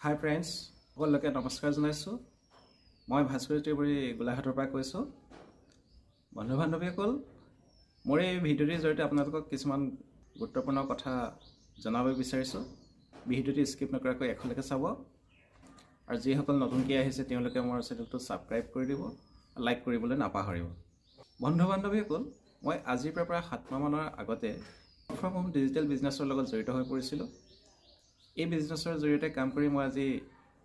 Hi friends, সকলোকে নমস্কাৰ জনাইছো। মই ভাস্কৰ বৰি গোলাঘাটৰ পৰা কৈছো। বন্ধু-বান্ধৱীসকল, মোৰ এই ভিডিঅ'টিৰ জৰিয়তে আপোনালোকক কিছুমান গুৰুত্বপূৰ্ণ কথা জনাব বিচাৰিছো। ভিডিঅ'টি স্কিপ নকৰাকৈ এখলৈকে চাব। আৰু যিসকল নতুনকৈ আহিছে তেওঁলোকে মোৰ চেনেলটো সাবস্ক্ৰাইব কৰি দিব, লাইক কৰিবলৈ নাপাহৰিব। বন্ধু-বান্ধৱীসকল, মই আজিৰ পৰা 7 মাহমানৰ আগতে ফ্ৰম হোম ডিজিটেল বিজনেছৰ লগত জড়িত হৈ পৰিছিলো। এই বিজনেছৰ জৰিয়তে কাম কৰি মই আজি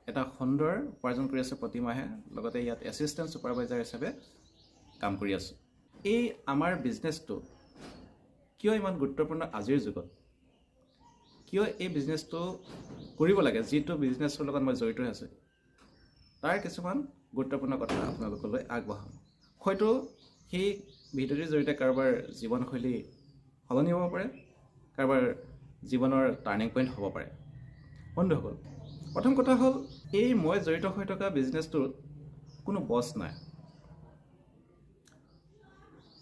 এটা সুন্দৰ উপাৰ্জন কৰি আছো প্ৰতি মাহে, লগতে ইয়াত এসিস্ট্যান্ট সুপাৰভাইজাৰ হিচাপে কাম কৰি আছো। এই আমাৰ বিজনেছটো কিয় ইমান গুৰুত্বপূৰ্ণ আজিৰ যুগত, কিয় এই বিজনেছটো কৰিব লাগে, যিটো বিজনেছৰ লগত মই জড়িত আছো, তাৰ কিছুমান গুৰুত্বপূৰ্ণ কথা আপোনালোকলৈ আগবঢ়াম। হয়তো সেই ভিডিঅ'টিৰ জৰিয়তে কাৰোবাৰ জীৱনশৈলী সলনি হ'ব পাৰে, কাৰোবাৰ জীৱনৰ টাৰ্নিং পইণ্ট হ'ব পাৰে। বন্ধুসকল, প্ৰথম কথা হ'ল এই মই জড়িত হৈ থকা বিজনেছটোত কোনো বছ নাই।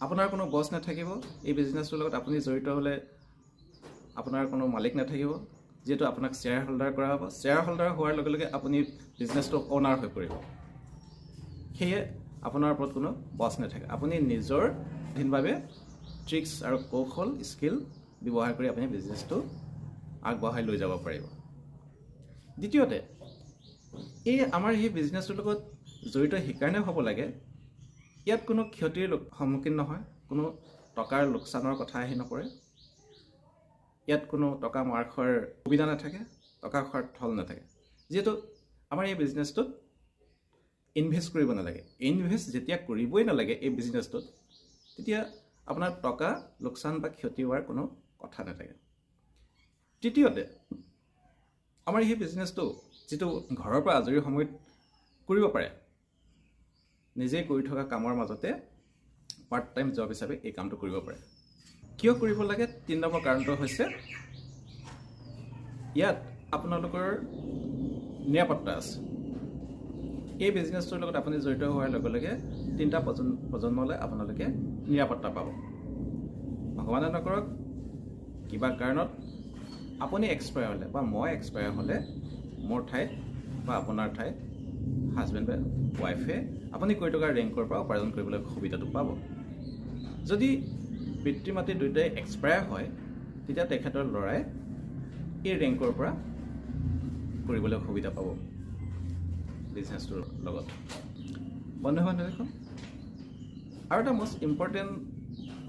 আপোনাৰ কোনো বছ নাথাকিব। এই বিজনেছটোৰ লগত আপুনি জড়িত হ'লে আপোনাৰ কোনো মালিক নাথাকিব, যিহেতু আপোনাক শ্বেয়াৰ হোল্ডাৰ কৰা হ'ব। শ্বেয়াৰ হোল্ডাৰ হোৱাৰ লগে লগে আপুনি বিজনেছটোৰ অ'নাৰ হৈ পৰিব। সেয়ে আপোনাৰ ওপৰত কোনো বছ নাথাকে। আপুনি নিজৰ স্বাধীনভাৱে ট্ৰিক্স আৰু কৌশল স্কিল ব্যৱহাৰ কৰি আপুনি বিজনেছটো আগবঢ়াই লৈ যাব পাৰিব। দ্বিতীয়তে, এই আমাৰ এই বিজনেছটোৰ লগত জড়িত সেইকাৰণে হ'ব লাগে, ইয়াত কোনো ক্ষতিৰ সন্মুখীন নহয়, কোনো টকাৰ লোকচানৰ কথা আহি নপৰে। ইয়াত কোনো টকা মাৰ খোৱাৰ সুবিধা নাথাকে, টকা খোৱাৰ থল নাথাকে। যিহেতু আমাৰ এই বিজনেছটোত ইনভেষ্ট কৰিব নালাগে। ইনভেষ্ট যেতিয়া কৰিবই নালাগে এই বিজনেছটোত, তেতিয়া আপোনাৰ টকা লোকচান বা ক্ষতি হোৱাৰ কোনো কথা নাথাকে। তৃতীয়তে, আমাৰ এই বিজনেছটো যিটো ঘৰৰ পৰা আজৰি সময়ত কৰিব পাৰে, নিজে কৰি থকা কামৰ মাজতে পাৰ্ট টাইম জব হিচাপে এই কামটো কৰিব পাৰে। কিয় কৰিব লাগে? 3 নম্বৰ কাৰণটো হৈছে ইয়াত আপোনালোকৰ নিৰাপত্তা আছে। এই বিজনেছটোৰ লগত আপুনি জড়িত হোৱাৰ লগে লগে 3টা প্ৰজন্মলৈ আপোনালোকে নিৰাপত্তা পাব। ভগৱানে নকৰক কিবা কাৰণত আপুনি এক্সপায়াৰ হ'লে বা মই এক্সপায়াৰ হ'লে মোৰ ঠাইত বা আপোনাৰ ঠাইত হাজবেণ্ড বা ৱাইফে আপুনি কৰি থকা ৰেংকৰ পৰা উপাৰ্জন কৰিবলৈ সুবিধাটো পাব। যদি পিতৃ মাতৃ দুয়োটাই এক্সপায়াৰ হয়, তেতিয়া তেখেতৰ ল'ৰাই এই ৰেংকৰ পৰা কৰিবলৈ সুবিধা পাব বিজনেছটোৰ লগত। বন্ধু-বান্ধৱীসকল, আৰু এটা মষ্ট ইম্পৰ্টেণ্ট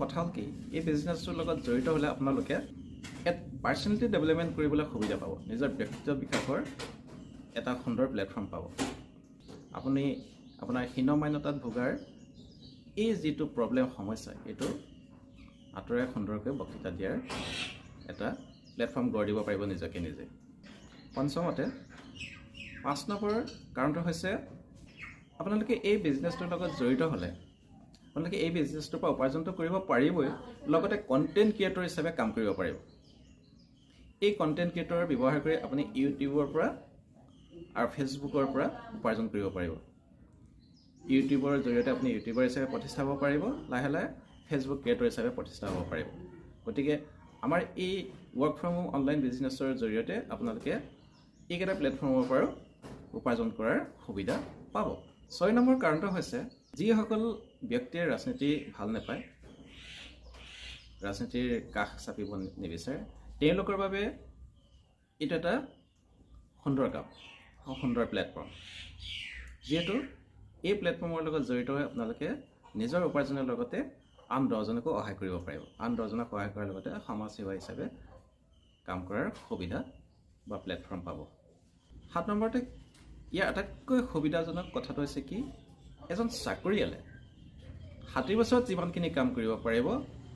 কথা হ'ল কি, এই বিজনেছটোৰ লগত জড়িত হ'লে আপোনালোকে ইয়াত পাৰ্চনেলিটি ডেভেলপমেণ্ট কৰিবলৈ সুবিধা পাব। নিজৰ ব্যক্তিত্ব বিকাশৰ এটা সুন্দৰ প্লেটফৰ্ম পাব। আপুনি আপোনাৰ হীনমান্যতাত ভোগাৰ এই যিটো প্ৰব্লেম সমস্যা, এইটো আঁতৰাই সুন্দৰকৈ বক্তৃতা দিয়াৰ এটা প্লেটফৰ্ম গঢ় দিব পাৰিব নিজকে নিজে। পঞ্চমতে, 5 নম্বৰ কাৰণটো হৈছে আপোনালোকে এই বিজনেছটোৰ লগত জড়িত হ'লে আপোনালোকে এই বিজনেছটোৰ পৰা উপাৰ্জনটো কৰিব পাৰিবই, লগতে কণ্টেণ্ট ক্ৰিয়েটৰ হিচাপে কাম কৰিব পাৰিব। এই কণ্টেণ্ট ক্ৰিয়েটৰ ব্যৱহাৰ কৰি আপুনি ইউটিউবৰ পৰা আৰু ফেচবুকৰ পৰা উপাৰ্জন কৰিব পাৰিব। ইউটিউবৰ জৰিয়তে আপুনি ইউটিউবাৰ হিচাপে প্ৰতিষ্ঠা হ'ব পাৰিব, লাহে লাহে ফেচবুক ক্ৰিয়েটৰ হিচাপে প্ৰতিষ্ঠা হ'ব পাৰিব। গতিকে আমাৰ এই ৱৰ্ক ফ্ৰম হোম অনলাইন বিজনেছৰ জৰিয়তে আপোনালোকে এইকেইটা প্লেটফৰ্মৰ পৰাও উপাৰ্জন কৰাৰ সুবিধা পাব। 6 নম্বৰ কাৰণটো হৈছে যিসকল ব্যক্তিয়ে ৰাজনীতি ভাল নাপায়, ৰাজনীতিৰ কাষ চাপিব নিবিচাৰে, তেওঁলোকৰ বাবে এইটো এটা সুন্দৰ কাম, সুন্দৰ প্লেটফৰ্ম। যিহেতু এই প্লেটফৰ্মৰ লগত জড়িত হৈ আপোনালোকে নিজৰ উপাৰ্জনৰ লগতে আন 10জনকো সহায় কৰিব পাৰিব। আন 10জনক সহায় কৰাৰ লগতে সমাজ সেৱা হিচাপে কাম কৰাৰ সুবিধা বা প্লেটফৰ্ম পাব। 7 নম্বৰতে, ইয়াৰ আটাইতকৈ সুবিধাজনক কথাটো হৈছে কি, এজন চাকৰিয়ালে 60 বছৰত যিমানখিনি কাম কৰিব পাৰিব,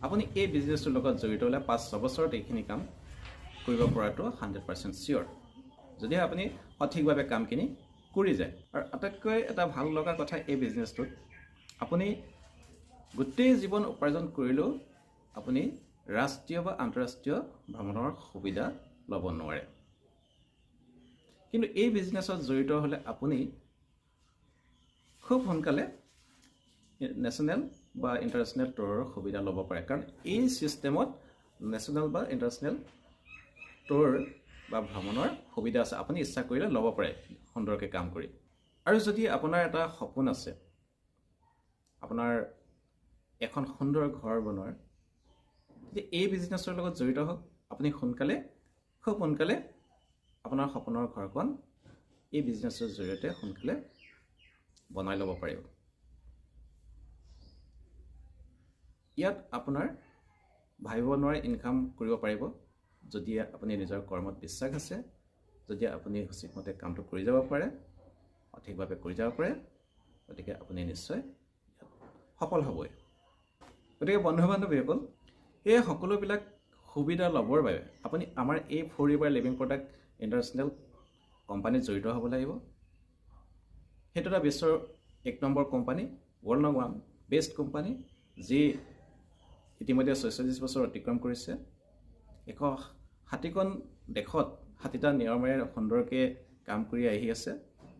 আপুনি এই বিজনেছটোৰ লগত জড়িত হ'লে 5-6 বছৰত এইখিনি কাম কৰিব পৰাটো 100% চিয়'ৰ, যদিহে আপুনি সঠিকভাৱে কামখিনি কৰি যায়। আৰু আটাইতকৈ এটা ভাল লগা কথা এই বিজনেছটোত, আপুনি গোটেই জীৱন উপাৰ্জন কৰিলেও আপুনি ৰাষ্ট্ৰীয় বা আন্তঃৰাষ্ট্ৰীয় ভ্ৰমণৰ সুবিধা ল'ব নোৱাৰে। কিন্তু এই বিজনেছত জড়িত হ'লে আপুনি খুব সোনকালে নেশ্যনেল বা ইণ্টাৰনেশ্যনেল টুৰৰ সুবিধা ল'ব পাৰে। কাৰণ এই ছিষ্টেমত নেশ্যনেল বা ইণ্টাৰনেশ্যনেল টুৰ বা ভ্ৰমণৰ সুবিধা আছে আপুনি ইচ্ছা কৰিলে ল'ব পাৰে সুন্দৰকৈ কাম কৰি আৰু যদি আপোনাৰ এটা সপোন আছে আপোনাৰ এখন সুন্দৰ ঘৰ বনোৱাৰ যে এই বিজনেছৰ লগত জড়িত হওক আপুনি খুব সোনকালে আপোনাৰ সপোনৰ ঘৰখন এই বিজনেছৰ জৰিয়তে সোনকালে বনাই ল'ব পাৰিব ইয়াত আপোনাৰ ভাবিব নোৱাৰা ইনকাম কৰিব পাৰিব যদি আপুনি নিজৰ কৰ্মত বিশ্বাস আছে যদি আপুনি উচিতমতে কামটো কৰি যাব পাৰে সঠিকভাৱে কৰি যাব পাৰে গতিকে আপুনি নিশ্চয় সফল হ'বই গতিকে বন্ধু-বান্ধৱীসকল এই সকলোবিলাক সুবিধা ল'বৰ বাবে আপুনি আমাৰ এই ফৰিভাৰ লিভিং প্ৰডাক্ট ইণ্টাৰনেশ্যনেল কোম্পানীত জড়িত হ'ব লাগিব সেইটো এটা বিশ্বৰ 1 number company world number 1 best company যি ইতিমধ্যে 46 বছৰ অতিক্ৰম কৰিছে 160খন দেশত 60টা নিয়মেৰে সুন্দৰকৈ কাম কৰি আহি আছে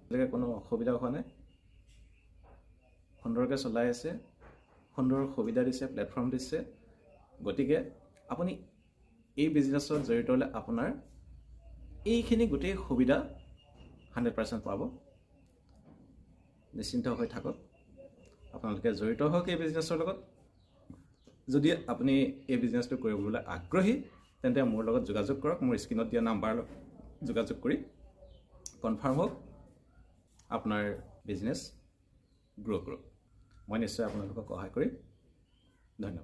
গতিকে কোনো অসুবিধা হোৱা নাই সুন্দৰকৈ চলাই আছে সুন্দৰ সুবিধা দিছে প্লেটফৰ্ম দিছে গতিকে আপুনি এই বিজনেছত জড়িত হ'লে আপোনাৰ এইখিনি গোটেই সুবিধা 100% পাব নিশ্চিন্ত হৈ থাকক আপোনালোকে জড়িত হওক এই বিজনেছৰ লগত যদি আপুনি এই বিজনেছটো কৰিবলৈ আগ্ৰহী তেন্তে মোৰ লগত যোগাযোগ কৰক মোৰ স্ক্ৰীনত দিয়া নাম্বাৰত যোগাযোগ কৰি কনফাৰ্ম হওক আপোনাৰ বিজনেছ গ্ৰ' কৰক মই নিশ্চয় আপোনালোকক সহায় কৰিম ধন্যবাদ